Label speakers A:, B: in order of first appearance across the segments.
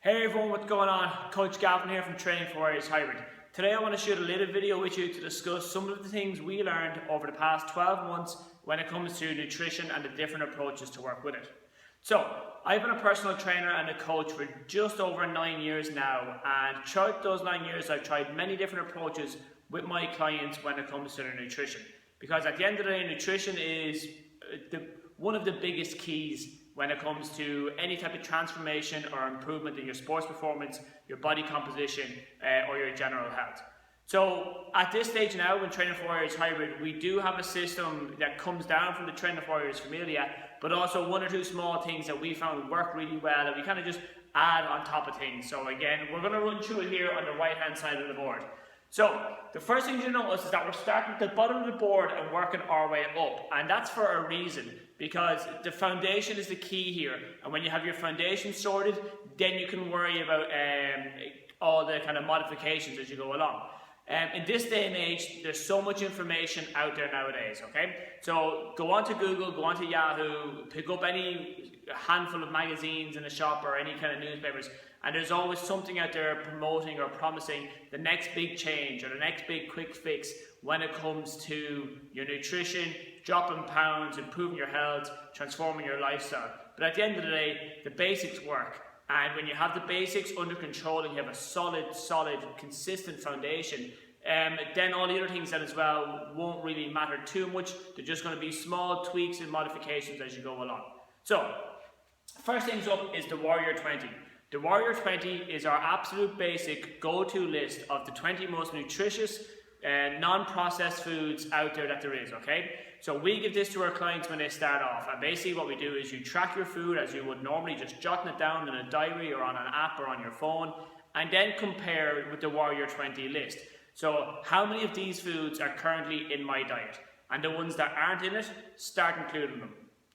A: Hey everyone, what's going on? Coach Gavin here from Training for Warriors Hybrid. Today I want to shoot a little video with you to discuss some of the things we learned over the past 12 months when it comes to nutrition and the different approaches to work with it. So, I've been a personal trainer and a coach for just over 9 years now, and throughout those 9 years I've tried many different approaches with my clients when it comes to their nutrition. Because at the end of the day, nutrition is one of the biggest keys when it comes to any type of transformation or improvement in your sports performance, your body composition, or your general health. So at this stage now, when Training for Warriors Hybrid, we do have a system that comes down from the Training for Warriors Familia, but also one or two small things that we found work really well that we kind of just add on top of things. So again, we're going to run through it here on the right hand side of the board. So the first thing you notice is that we're starting at the bottom of the board and working our way up, and that's for a reason, because the foundation is the key here, and when you have your foundation sorted, then you can worry about all the kind of modifications as you go along. In this day and age, there's so much information out there nowadays, okay? So go onto Google, go onto Yahoo, pick up any handful of magazines in a shop or any kind of newspapers, and there's always something out there promoting or promising the next big change or the next big quick fix when it comes to your nutrition, dropping pounds, improving your health, transforming your lifestyle. But at the end of the day, the basics work. And when you have the basics under control and you have a solid, consistent foundation, then all the other things then as well won't really matter too much. They're just going to be small tweaks and modifications as you go along. So, first things up is the Warrior 20. The Warrior 20 is our absolute basic go-to list of the 20 most nutritious non-processed foods out there that there is, okay? So we give this to our clients when they start off, and basically what we do is you track your food as you would normally, just jotting it down in a diary or on an app or on your phone, and then compare with the Warrior 20 list. So how many of these foods are currently in my diet? And the ones that aren't in it, start including them.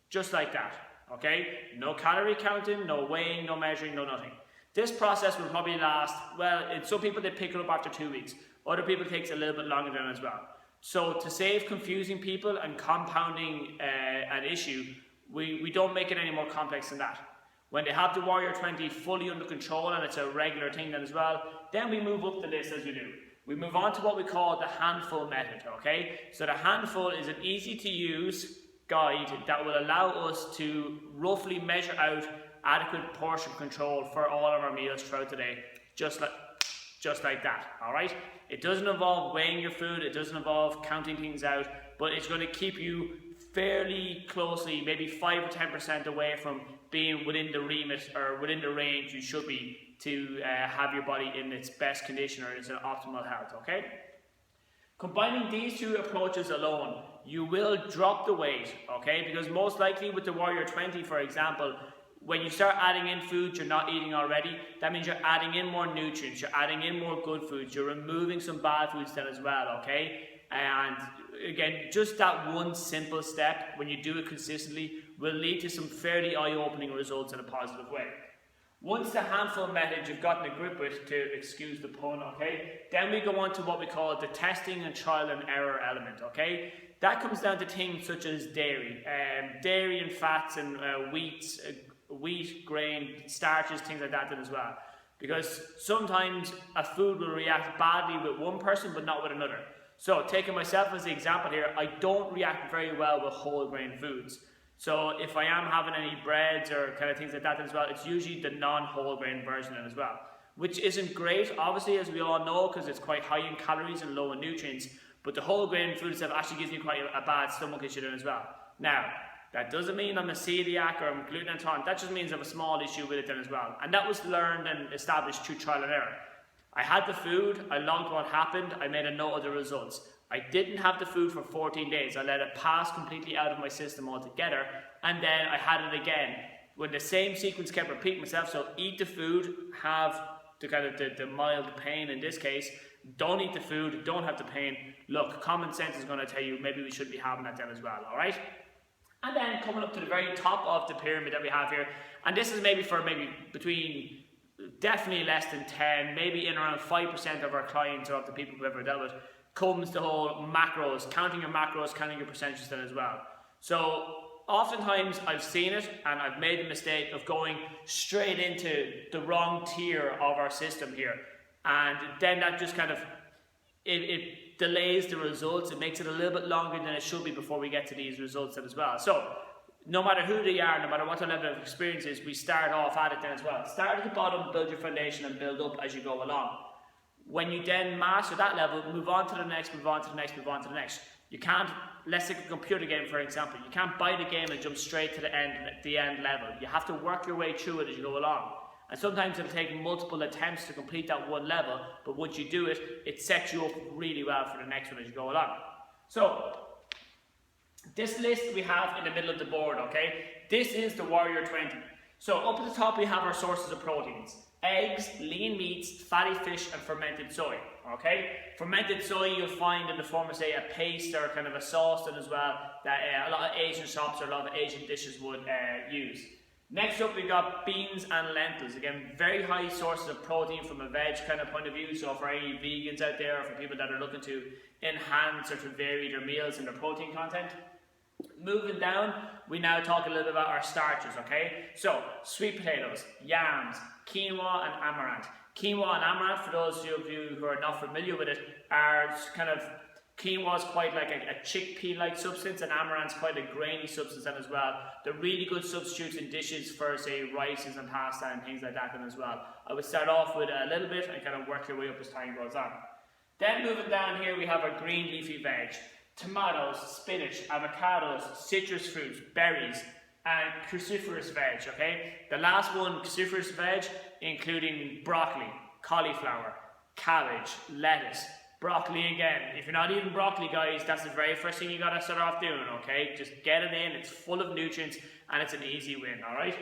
A: Just like that, okay? No calorie counting, no weighing, no measuring, no nothing. This process will probably last, well, some people they pick it up after 2 weeks. Other people it takes a little bit longer than as well. So to save confusing people and compounding an issue, we don't make it any more complex than that. When they have the Warrior 20 fully under control and it's a regular thing then as well, then we move up the list as we do. We move on to what we call the handful method, okay? So the handful is an easy to use guide that will allow us to roughly measure out adequate portion control for all of our meals throughout the day, just like that, all right? It doesn't involve weighing your food, it doesn't involve counting things out, but it's going to keep you fairly closely, maybe 5 or 10% away from being within the remit or within the range you should be to have your body in its best condition or its optimal health, okay? Combining these two approaches alone, you will drop the weight, okay? Because most likely with the Warrior 20, for example, when you start adding in foods you're not eating already, that means you're adding in more nutrients, you're adding in more good foods, you're removing some bad foods then as well, okay? And again, just that one simple step, when you do it consistently, will lead to some fairly eye-opening results in a positive way. Once the handful method you've gotten a grip with, to excuse the pun, okay, then we go on to what we call the testing and trial and error element, okay? That comes down to things such as dairy and fats and wheat, grain, starches, things like that as well. Because sometimes a food will react badly with one person but not with another. So taking myself as the example here, I don't react very well with whole grain foods. So if I am having any breads or kind of things like that as well, it's usually the non-whole grain version as well. Which isn't great, obviously, as we all know, because it's quite high in calories and low in nutrients. But the whole grain food stuff actually gives me quite a bad stomach issue then as well. Now, that doesn't mean I'm a celiac or I'm gluten intolerant. That just means I have a small issue with it then as well. And that was learned and established through trial and error. I had the food, I logged what happened, I made a note of the results. I didn't have the food for 14 days. I let it pass completely out of my system altogether. And then I had it again. When the same sequence kept repeating myself, so eat the food, have the kind of the mild pain in this case. Don't eat the food, don't have the pain. Look, common sense is going to tell you maybe we should be having that then as well, all right? And then coming up to the very top of the pyramid that we have here, and this is maybe for between definitely less than 10, maybe in around 5% of our clients or of the people we've ever dealt with, comes the whole macros, counting your macros, counting your percentages then as well. So oftentimes I've seen it and I've made the mistake of going straight into the wrong tier of our system here, and then that just kind of it delays the results. It makes it a little bit longer than it should be before we get to these results as well. So no matter who they are, no matter what their level of experience is, we start off at it then as well. Start at the bottom, build your foundation and build up as you go along. When you then master that level, move on to the next, move on to the next, move on to the next. You can't, let's take a computer game for example, you can't buy the game and jump straight to the end level. You have to work your way through it as you go along. And sometimes it'll take multiple attempts to complete that one level, but once you do it, it sets you up really well for the next one as you go along. So, this list we have in the middle of the board, okay? This is the Warrior 20. So up at the top we have our sources of proteins. Eggs, lean meats, fatty fish and fermented soy, okay? Fermented soy you'll find in the form of say a paste or kind of a sauce then as well that a lot of Asian shops or a lot of Asian dishes would use. Next up we got beans and lentils. Again, very high sources of protein from a veg kind of point of view. So for any vegans out there or for people that are looking to enhance or to vary their meals and their protein content. Moving down, we now talk a little bit about our starches, okay? So, sweet potatoes, yams, quinoa and amaranth. Quinoa and amaranth, for those of you who are not familiar with it, are kind of, quinoa is quite like a chickpea-like substance and amaranth's quite a grainy substance then as well. They're really good substitutes in dishes for say rices and pasta and things like that then as well. I would start off with a little bit and kind of work your way up as time goes on. Then moving down here we have our green leafy veg. Tomatoes, spinach, avocados, citrus fruits, berries, and cruciferous veg, okay? The last one, cruciferous veg, including broccoli, cauliflower, cabbage, lettuce, broccoli again. If you're not eating broccoli, guys, that's the very first thing you gotta start off doing, okay? Just get it in, it's full of nutrients, and it's an easy win, alright?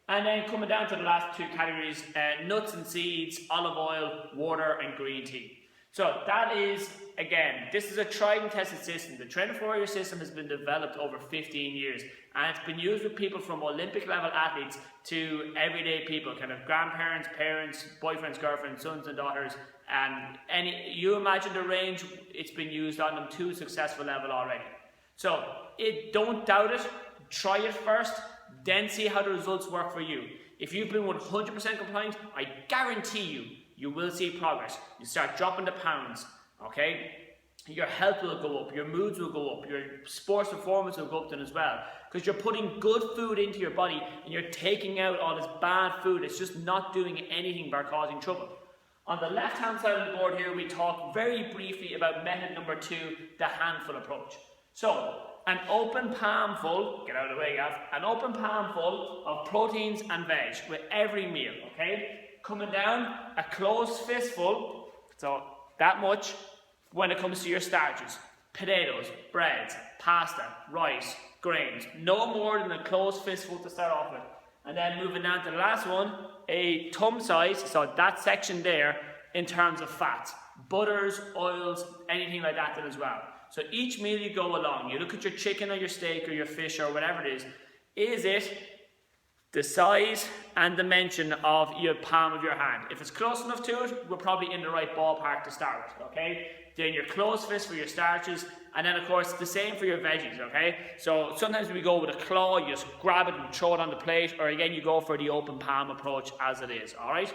A: And then coming down to the last two categories, nuts and seeds, olive oil, water, and green tea. So that is, again, this is a tried and tested system. The Trainer for Warrior system has been developed over 15 years and it's been used with people from Olympic level athletes to everyday people, kind of grandparents, parents, boyfriends, girlfriends, sons and daughters, and you imagine the range it's been used on them to a successful level already. So don't doubt it, try it first, then see how the results work for you. If you've been 100% compliant, I guarantee you will see progress. You start dropping the pounds, okay? Your health will go up, your moods will go up, your sports performance will go up then as well. Because you're putting good food into your body and you're taking out all this bad food. It's just not doing anything but causing trouble. On the left-hand side of the board here, we talk very briefly about method number 2, the handful approach. So, an open palmful, get out of the way, Gav, an open palmful of proteins and veg with every meal, okay? Coming down, a closed fistful, so that much when it comes to your starches. Potatoes, breads, pasta, rice, grains. No more than a closed fistful to start off with. And then moving down to the last one, a thumb size, so that section there, in terms of fats. Butters, oils, anything like that then as well. So each meal you go along, you look at your chicken or your steak or your fish or whatever it is it the size and dimension of your palm of your hand? If it's close enough to it, we're probably in the right ballpark to start with, okay? Then your closed fist for your starches, and then of course the same for your veggies, okay? So sometimes we go with a claw, you just grab it and throw it on the plate, or again you go for the open palm approach as it is, alright?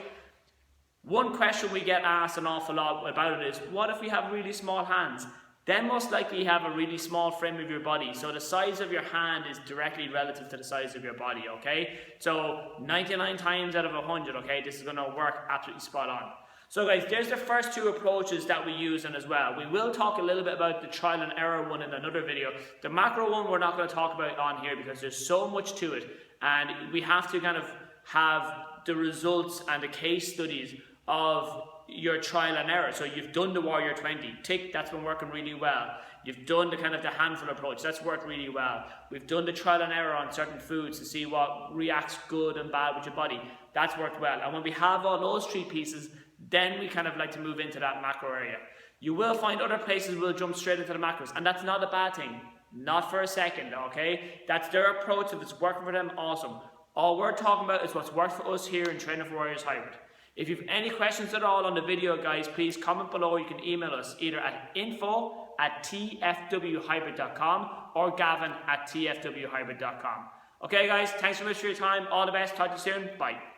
A: One question we get asked an awful lot about it is, what if we have really small hands? Then most likely you have a really small frame of your body. So the size of your hand is directly relative to the size of your body, okay? So 99 times out of 100, okay, this is gonna work absolutely spot on. So guys, there's the first two approaches that we use in as well. We will talk a little bit about the trial and error one in another video. The macro one we're not gonna talk about on here because there's so much to it. And we have to kind of have the results and the case studies of your trial and error. So you've done the Warrior 20, tick, that's been working really well. You've done the kind of the handful approach, that's worked really well. We've done the trial and error on certain foods to see what reacts good and bad with your body. That's worked well. And when we have all those three pieces, then we kind of like to move into that macro area. You will find other places will jump straight into the macros, and that's not a bad thing. Not for a second, okay? That's their approach. If it's working for them, awesome. All we're talking about is what's worked for us here in Trainer for Warriors Hybrid. If you have any questions at all on the video, guys, please comment below. You can email us either at info@trainer at tfwhybrid.com or Gavin at tfwhybrid.com. Okay guys, thanks so much for your time. All the best. Talk to you soon. Bye.